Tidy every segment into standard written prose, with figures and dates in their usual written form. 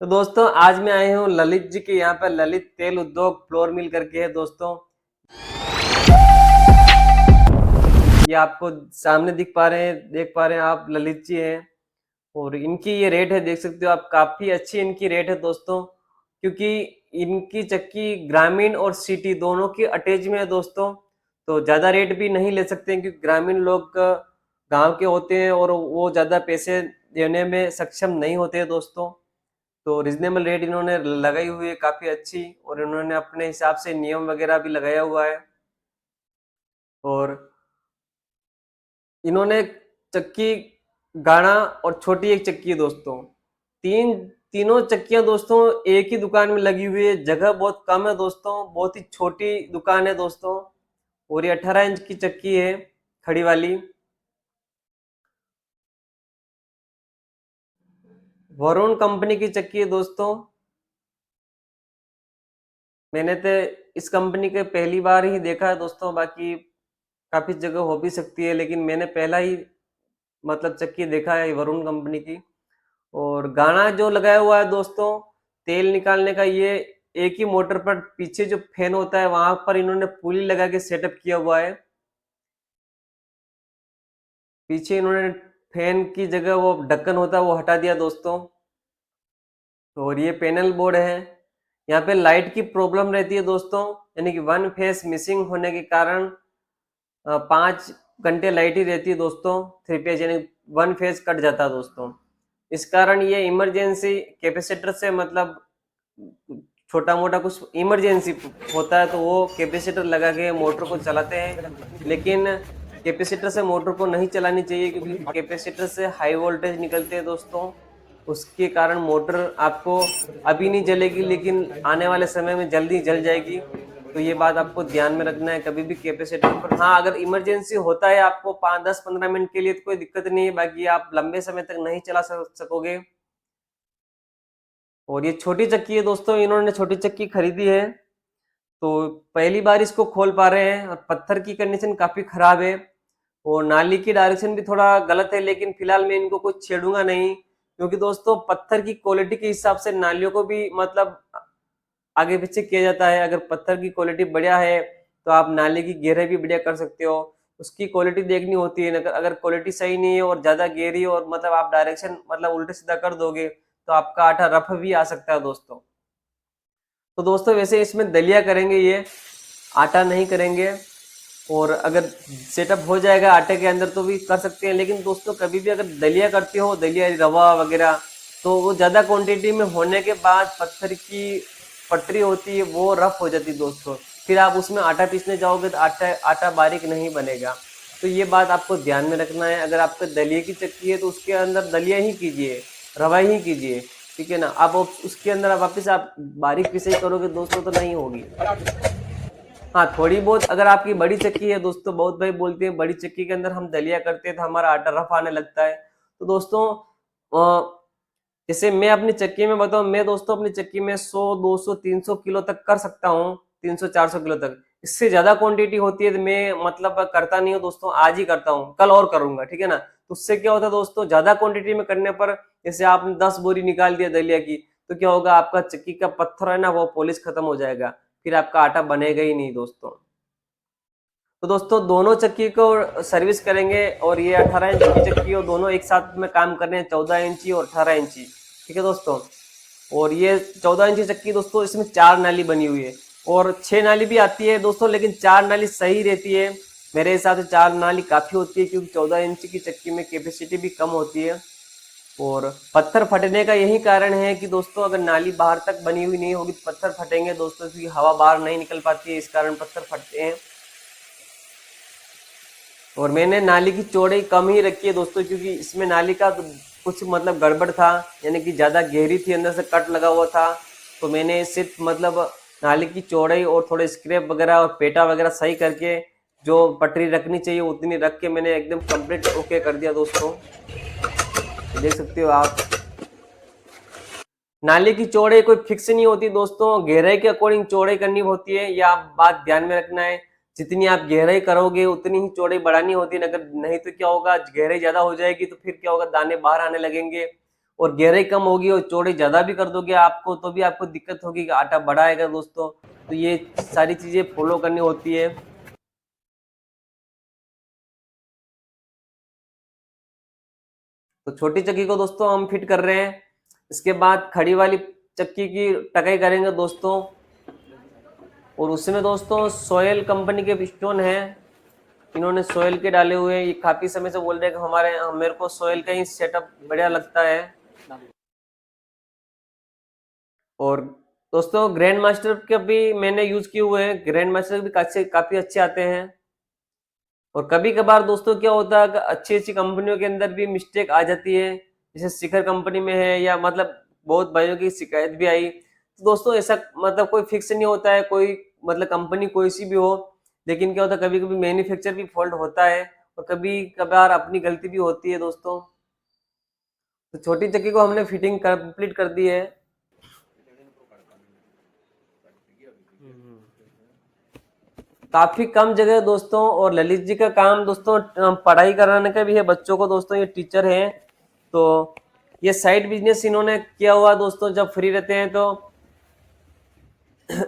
तो दोस्तों आज मैं आए हूँ ललित जी के यहाँ पे। ललित तेल उद्योग फ्लोर मिल करके है दोस्तों। ये आपको सामने देख पा रहे हैं आप, ललित जी हैं। और इनकी ये रेट है, देख सकते हो आप, काफी अच्छी इनकी रेट है दोस्तों। क्योंकि इनकी चक्की ग्रामीण और सिटी दोनों की अटैच में है दोस्तों। तो ज्यादा रेट भी नहीं ले सकते हैं, क्योंकि ग्रामीण लोग गांव के होते हैं और वो ज्यादा पैसे देने में सक्षम नहीं होते हैं दोस्तों। तो रिजनेबल रेट इन्होंने लगाई हुई है काफी अच्छी, और इन्होंने अपने हिसाब से नियम वगैरह भी लगाया हुआ है। और इन्होंने चक्की, गाड़ा और छोटी एक चक्की है दोस्तों। तीनों चक्कियां दोस्तों एक ही दुकान में लगी हुई है। जगह बहुत कम है दोस्तों, बहुत ही छोटी दुकान है दोस्तों। और ये 18 इंच की चक्की है, खड़ी वाली। वरुण कंपनी की चक्की है दोस्तों। मैंने तो इस कंपनी के पहली बार ही देखा है दोस्तों, बाकी काफी जगह हो भी सकती है, लेकिन मैंने पहला ही मतलब चक्की देखा है वरुण कंपनी की। और गाना जो लगाया हुआ है दोस्तों, तेल निकालने का, ये एक ही मोटर पर पीछे जो फैन होता है वहां पर इन्होंने पुली लगा के सेटअप किया हुआ है। पीछे इन्होंने फैन की जगह वो ढक्कन होता है वो हटा दिया दोस्तों। और ये पैनल बोर्ड है। यहाँ पे लाइट की प्रॉब्लम रहती है दोस्तों, यानी कि वन फेस मिसिंग होने के कारण 5 घंटे लाइट ही रहती है दोस्तों। 3 फेज यानी वन फेज कट जाता है दोस्तों। इस कारण ये इमरजेंसी कैपेसिटर से मतलब छोटा मोटा कुछ इमरजेंसी होता है तो वो कैपेसिटर लगा के मोटर को चलाते हैं। लेकिन कैपेसिटर से मोटर को नहीं चलानी चाहिए, क्योंकि कैपेसिटर से हाई वोल्टेज निकलते हैं दोस्तों। उसके कारण मोटर आपको अभी नहीं जलेगी, लेकिन आने वाले समय में जल्दी जल जाएगी। तो ये बात आपको ध्यान में रखना है कभी भी कैपेसिटर पर। हाँ, अगर इमरजेंसी होता है आपको 5-10-15 मिनट के लिए तो कोई दिक्कत नहीं है, बाकी आप लंबे समय तक नहीं चला सकोगे। और ये छोटी चक्की है दोस्तों, इन्होंने छोटी चक्की खरीदी है तो पहली बार इसको खोल पा रहे हैं। और पत्थर की कंडीशन काफी खराब है, और नाली की डायरेक्शन भी थोड़ा गलत है, लेकिन फिलहाल मैं इनको कुछ छेड़ूंगा नहीं। क्योंकि दोस्तों पत्थर की क्वालिटी के हिसाब से नालियों को भी मतलब आगे पीछे किया जाता है। अगर पत्थर की क्वालिटी बढ़िया है तो आप नाली की गहराई भी बढ़िया कर सकते हो। उसकी क्वालिटी देखनी होती है। अगर क्वालिटी सही नहीं है और ज्यादा गहरी और मतलब आप डायरेक्शन मतलब उल्टे सीधा कर दोगे तो आपका आटा रफ भी आ सकता है दोस्तों। तो दोस्तों वैसे इसमें दलिया करेंगे, ये आटा नहीं करेंगे। और अगर सेटअप हो जाएगा आटे के अंदर तो भी कर सकते हैं, लेकिन दोस्तों कभी भी अगर दलिया करते हो, दलिया रवा वगैरह, तो वो ज्यादा क्वांटिटी में होने के बाद पत्थर की पटरी होती है वो रफ हो जाती है दोस्तों। फिर आप उसमें आटा पीसने जाओगे तो आटा आटा बारीक नहीं बनेगा। तो ये बात आपको ध्यान में रखना है। अगर आपका दलिया की चक्की है तो उसके अंदर दलिया ही कीजिए, रवा ही कीजिए, ठीक है ना। आप उसके अंदर वापस आप बारीक पिसाई करोगे दोस्तों तो नहीं होगी। हाँ, थोड़ी बहुत अगर आपकी बड़ी चक्की है दोस्तों, बहुत भाई बोलते हैं बड़ी चक्की के अंदर हम दलिया करते हैं तो हमारा आटा रफ आने लगता है। तो दोस्तों जैसे मैं अपनी चक्की में बताऊं, मैं दोस्तों अपनी चक्की में 100, 200, 300 किलो तक कर सकता हूँ। 300, 400 किलो तक। इससे ज्यादा क्वांटिटी होती है तो मैं मतलब करता नहीं हूँ दोस्तों, आज ही करता हूँ, कल और करूंगा, ठीक है ना। तो उससे क्या होता है दोस्तों, ज्यादा क्वांटिटी में करने पर, जैसे आपने 10 बोरी निकाल दिया दलिया की, तो क्या होगा, आपका चक्की का पत्थर है ना वो पॉलिश खत्म हो जाएगा। फिर आपका आटा बनेगा ही नहीं दोस्तों। तो दोस्तों दोनों चक्की को सर्विस करेंगे। और ये 18 इंच की चक्की और दोनों एक साथ में काम कर रहे हैं, 14 इंची और 18 इंची, ठीक है दोस्तों। और ये 14 इंची चक्की दोस्तों, इसमें 4 नाली बनी हुई है। और 6 नाली भी आती है दोस्तों, लेकिन 4 नाली सही रहती है। मेरे हिसाब से 4 नाली काफी होती है, क्योंकि 14 इंची की चक्की में कैपेसिटी भी कम होती है। और पत्थर फटने का यही कारण है कि दोस्तों अगर नाली बाहर तक बनी हुई नहीं होगी तो पत्थर फटेंगे दोस्तों, क्योंकि हवा बाहर नहीं निकल पाती है, इस कारण पत्थर फटते हैं। और मैंने नाली की चौड़ाई कम ही रखी है दोस्तों, क्योंकि इसमें नाली का कुछ मतलब गड़बड़ था, यानी कि ज्यादा गहरी थी, अंदर से कट लगा हुआ था। तो मैंने सिर्फ मतलब नाली की चौड़ाई और थोड़े स्क्रैप वगैरह और पेटा वगैरह सही करके जो पटरी रखनी चाहिए उतनी रख के मैंने एकदम कंप्लीट ओके कर दिया दोस्तों। देख सकते हो आप, नाली की चौड़ाई कोई फिक्स नहीं होती दोस्तों, गहराई के अकॉर्डिंग चौड़ाई करनी होती है। यह आप बात ध्यान में रखना है। जितनी आप गहराई करोगे उतनी ही चौड़ाई बढ़ानी होती है। अगर नहीं तो क्या होगा, गहराई ज्यादा हो जाएगी तो फिर क्या होगा, दाने बाहर आने लगेंगे। और गहराई कम होगी और चौड़ाई ज़्यादा भी कर दोगे आपको तो भी आपको दिक्कत होगी कि आटा बड़ा आएगा दोस्तों। तो ये सारी चीज़ें फॉलो करनी होती है। तो छोटी चक्की को दोस्तों हम फिट कर रहे हैं। इसके बाद खड़ी वाली चक्की की टकाई करेंगे दोस्तों। और उसमें दोस्तों सोयल कंपनी के पिस्टन हैं, इन्होंने सोयल के डाले हुए हैं। ये काफ़ी समय से बोल रहे हैं कि मेरे को सोयल का ही सेटअप बढ़िया लगता है। और दोस्तों ग्रैंड मास्टर के भी मैंने यूज़ किए हुए हैं, ग्रैंड मास्टर भी काफ़ी अच्छे आते हैं। और कभी कभार दोस्तों क्या होता है कि अच्छी अच्छी कंपनियों के अंदर भी मिस्टेक आ जाती है, जैसे शिखर कंपनी में है, या मतलब बहुत भाइयों की शिकायत भी आई। तो दोस्तों ऐसा मतलब कोई फिक्स नहीं होता है, कोई मतलब कंपनी कोई सी भी हो, लेकिन क्या होता है कभी कभी मैन्युफैक्चर भी फॉल्ट होता है और कभी कभार अपनी गलती भी होती है दोस्तों। तो छोटी चक्की को हमने फिटिंग कंप्लीट कर दी है। काफी कम जगह है दोस्तों। और ललित जी का काम दोस्तों पढ़ाई कराने का भी है बच्चों को दोस्तों, ये टीचर हैं। तो ये साइड बिजनेस इन्होंने किया हुआ दोस्तों, जब फ्री रहते हैं तो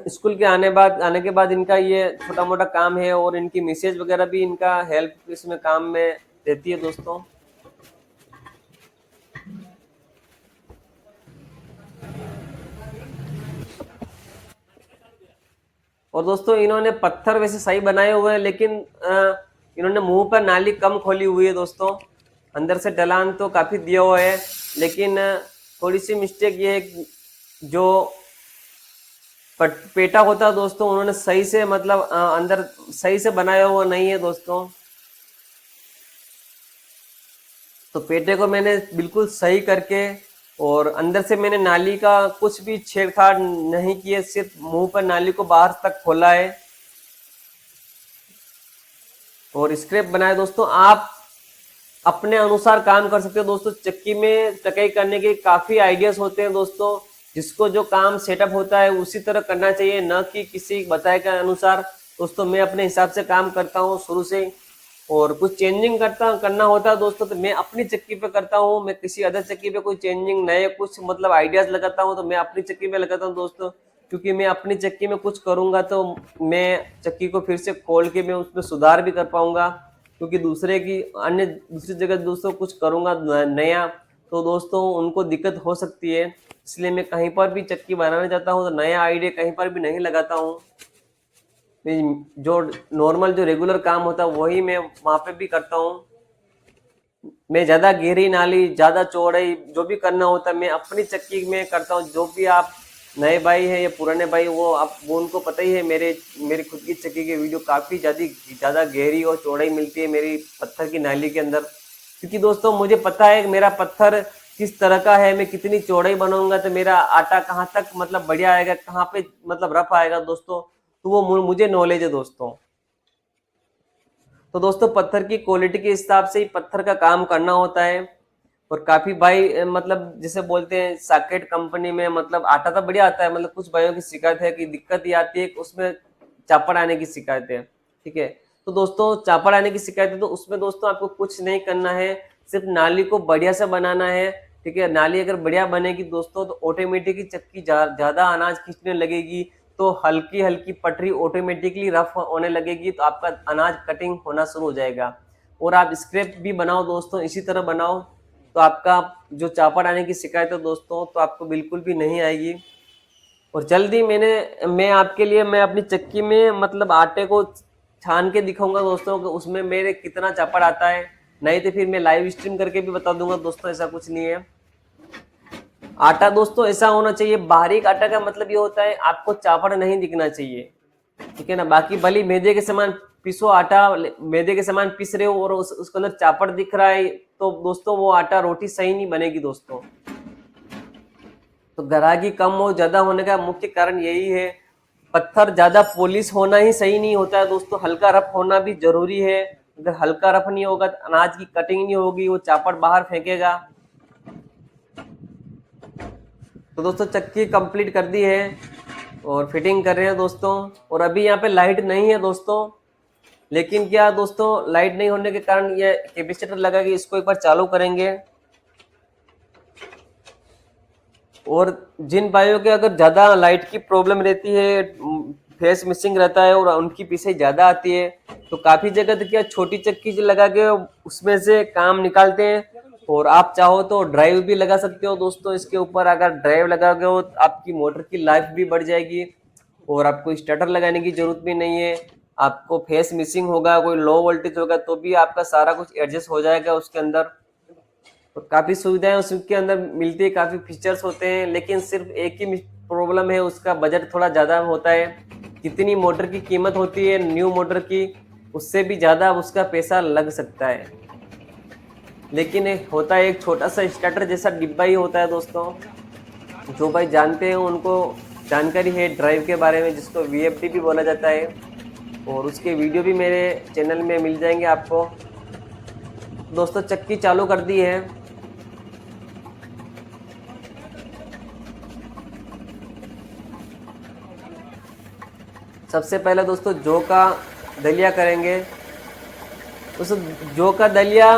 स्कूल के आने के बाद इनका ये छोटा मोटा काम है। और इनकी मिसेज वगैरह भी इनका हेल्प इसमें काम में देती है दोस्तों। और दोस्तों इन्होंने पत्थर वैसे सही बनाए हुए हैं, लेकिन इन्होंने मुंह पर नाली कम खोली हुई है दोस्तों। अंदर से ढलान तो काफी दिया हुआ है, लेकिन थोड़ी सी मिस्टेक ये है कि जो पेटा होता है दोस्तों, उन्होंने सही से मतलब अंदर सही से बनाया हुआ नहीं है दोस्तों। तो पेटे को मैंने बिल्कुल सही करके और अंदर से मैंने नाली का कुछ भी छेड़छाड़ नहीं किए, सिर्फ मुंह पर नाली को बाहर तक खोला है और स्क्रैप बनाया दोस्तों। आप अपने अनुसार काम कर सकते हो दोस्तों। चक्की में टकाई करने के काफी आइडियाज होते हैं दोस्तों, जिसको जो काम सेटअप होता है उसी तरह करना चाहिए, न कि किसी बताए के अनुसार। दोस्तों मैं अपने हिसाब से काम करता हूँ शुरू से, और कुछ चेंजिंग करना होता है दोस्तों तो मैं अपनी चक्की पे करता हूँ। मैं किसी अदर चक्की पे कोई चेंजिंग नए कुछ मतलब आइडियाज लगाता हूँ तो मैं अपनी चक्की पे लगाता हूँ दोस्तों। क्योंकि मैं अपनी चक्की में कुछ करूंगा तो मैं चक्की को फिर से खोल के मैं उसमें सुधार भी कर पाऊंगा। क्योंकि दूसरी जगह दोस्तों कुछ करूंगा नया तो दोस्तों उनको दिक्कत हो सकती है। इसलिए मैं कहीं पर भी चक्की बनाने जाता हूँ तो नया आइडिया कहीं पर भी नहीं लगाता हूँ। जो नॉर्मल जो रेगुलर काम होता है वही मैं वहां पे भी करता हूँ। मैं ज्यादा गहरी नाली ज्यादा चौड़ाई जो भी करना होता है मैं अपनी चक्की में करता हूँ। जो भी आप नए भाई है या पुराने भाई वो उनको पता ही है, मेरी खुद की चक्की की वीडियो काफी ज्यादा गहरी और चौड़ाई मिलती है मेरी पत्थर की नाली के अंदर। क्योंकि दोस्तों मुझे पता है कि मेरा पत्थर किस तरह का है, मैं कितनी चौड़ाई बनाऊंगा तो मेरा आटा कहाँ तक मतलब बढ़िया आएगा, कहाँ पे मतलब रफ आएगा दोस्तों। तो वो मुझे नॉलेज है दोस्तों। तो दोस्तों पत्थर की क्वालिटी के हिसाब से ही पत्थर का काम करना होता है। और काफी भाई मतलब जैसे बोलते हैं सॉकेट कंपनी में मतलब आटा तो बढ़िया आता है, मतलब कुछ भाइयों की शिकायत है कि दिक्कत ये आती है कि उसमें चापड़ आने की शिकायत है। ठीक है, तो दोस्तों चापड़ आने की शिकायत है तो उसमें दोस्तों आपको कुछ नहीं करना है, सिर्फ नाली को बढ़िया से बनाना है। ठीक है, नाली अगर बढ़िया बनेगी दोस्तों तो ऑटोमेटिकली चक्की ज्यादा अनाज खींचने लगेगी, तो हल्की हल्की पटरी ऑटोमेटिकली रफ होने लगेगी, तो आपका अनाज कटिंग होना शुरू हो जाएगा। और आप स्क्रैप भी बनाओ दोस्तों इसी तरह बनाओ, तो आपका जो चापड़ आने की शिकायत है दोस्तों तो आपको बिल्कुल भी नहीं आएगी। और जल्दी मैं आपके लिए मैं अपनी चक्की में मतलब आटे को छान के दिखाऊंगा दोस्तों कि उसमें मेरे कितना चापड़ आता है। नहीं तो फिर मैं लाइव स्ट्रीम करके भी बता दूंगा दोस्तों, ऐसा कुछ नहीं है। आटा दोस्तों ऐसा होना चाहिए, बारीक आटा का मतलब ये होता है आपको चापड़ नहीं दिखना चाहिए। ठीक है ना, बाकी भली मैदे के समान पिसो आटा, मैदे के समान पिस रहे हो और उसके अंदर चापड़ दिख रहा है तो दोस्तों वो आटा रोटी सही नहीं बनेगी दोस्तों। तो ग्राहकी कम हो ज्यादा होने का मुख्य कारण यही है। पत्थर ज्यादा पॉलिश होना ही सही नहीं होता है दोस्तों, हल्का रफ होना भी जरूरी है। अगर हल्का रफ नहीं होगा तो अनाज की कटिंग नहीं होगी, वो चापड़ बाहर फेंकेगा। तो दोस्तों चक्की कंप्लीट कर दी है और फिटिंग कर रहे हैं दोस्तों। और अभी यहाँ पे लाइट नहीं है दोस्तों, लेकिन क्या दोस्तों लाइट नहीं होने के कारण ये कैपेसिटर लगा कि इसको एक बार चालू करेंगे। और जिन भाइयों के अगर ज़्यादा लाइट की प्रॉब्लम रहती है, फेस मिसिंग रहता है और उनकी पीछे ज़्यादा आती है, तो काफ़ी जगह तो क्या छोटी चक्की लगा के उसमें से काम निकालते हैं। और आप चाहो तो ड्राइव भी लगा सकते हो दोस्तों इसके ऊपर। अगर ड्राइव लगाओगे हो तो आपकी मोटर की लाइफ भी बढ़ जाएगी और आपको स्टार्टर लगाने की जरूरत भी नहीं है। आपको फेस मिसिंग होगा, कोई लो वोल्टेज होगा तो भी आपका सारा कुछ एडजस्ट हो जाएगा उसके अंदर। और काफ़ी सुविधाएं उसके अंदर मिलती है, काफ़ी फीचर्स होते हैं, लेकिन सिर्फ एक ही प्रॉब्लम है, उसका बजट थोड़ा ज़्यादा होता है। जितनी मोटर की कीमत होती है न्यू मोटर की, उससे भी ज़्यादा उसका पैसा लग सकता है। लेकिन एक होता है, एक छोटा सा स्टार्टर जैसा डिब्बा ही होता है दोस्तों। जो भाई जानते हैं उनको जानकारी है ड्राइव के बारे में, जिसको वीएफडी भी बोला जाता है, और उसके वीडियो भी मेरे चैनल में मिल जाएंगे आपको। दोस्तों चक्की चालू कर दी है। सबसे पहले दोस्तों जौ का दलिया करेंगे। उस जौ का दलिया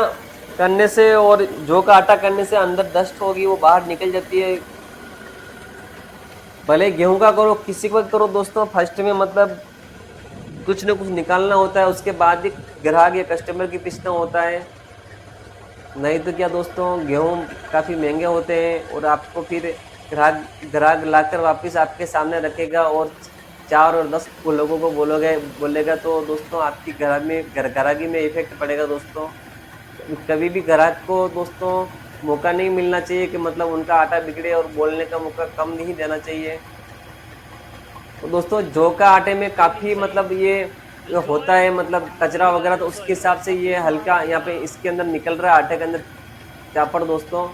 करने से और जौ का आटा करने से अंदर डस्ट होगी वो बाहर निकल जाती है। भले गेहूं का करो, किसी को करो दोस्तों, फर्स्ट में मतलब कुछ न कुछ निकालना होता है, उसके बाद ही ग्राहक या कस्टमर की पीछना होता है। नहीं तो क्या दोस्तों, गेहूं काफ़ी महंगे होते हैं और आपको फिर ग्राहक ग्राहक लाकर वापस आपके सामने रखेगा और 4 और 10 लोगों को बोलेगा, तो दोस्तों आपकी ग्राहकी में इफेक्ट पड़ेगा दोस्तों। कभी भी ग्राहक को दोस्तों मौका नहीं मिलना चाहिए कि मतलब उनका आटा बिगड़े, और बोलने का मौका कम नहीं देना चाहिए। तो दोस्तों जौ का आटे में काफ़ी मतलब ये जो होता है मतलब कचरा वगैरह, तो उसके हिसाब से ये हल्का यहाँ पे इसके अंदर निकल रहा है आटे के अंदर चापड़ दोस्तों,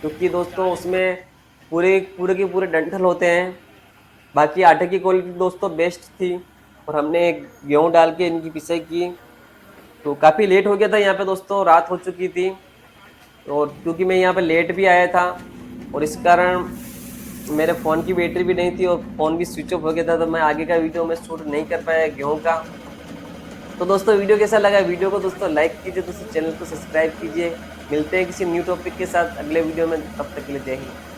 क्योंकि दोस्तों उसमें पूरे पूरे के पूरे डंठल होते हैं। बाकी आटे की क्वालिटी दोस्तों बेस्ट थी और हमने गेहूँ डाल के इनकी पिसाई की। तो काफ़ी लेट हो गया था यहाँ पे दोस्तों, रात हो चुकी थी, और क्योंकि मैं यहाँ पे लेट भी आया था और इस कारण मेरे फ़ोन की बैटरी भी नहीं थी और फ़ोन भी स्विच ऑफ हो गया था, तो मैं आगे का वीडियो में शूट नहीं कर पाया गेहूँ का। तो दोस्तों वीडियो कैसा लगा, वीडियो को दोस्तों लाइक कीजिए, दोस्तों चैनल को सब्सक्राइब कीजिए। मिलते हैं किसी न्यू टॉपिक के साथ अगले वीडियो में, तब तक के लिए जय हिंद।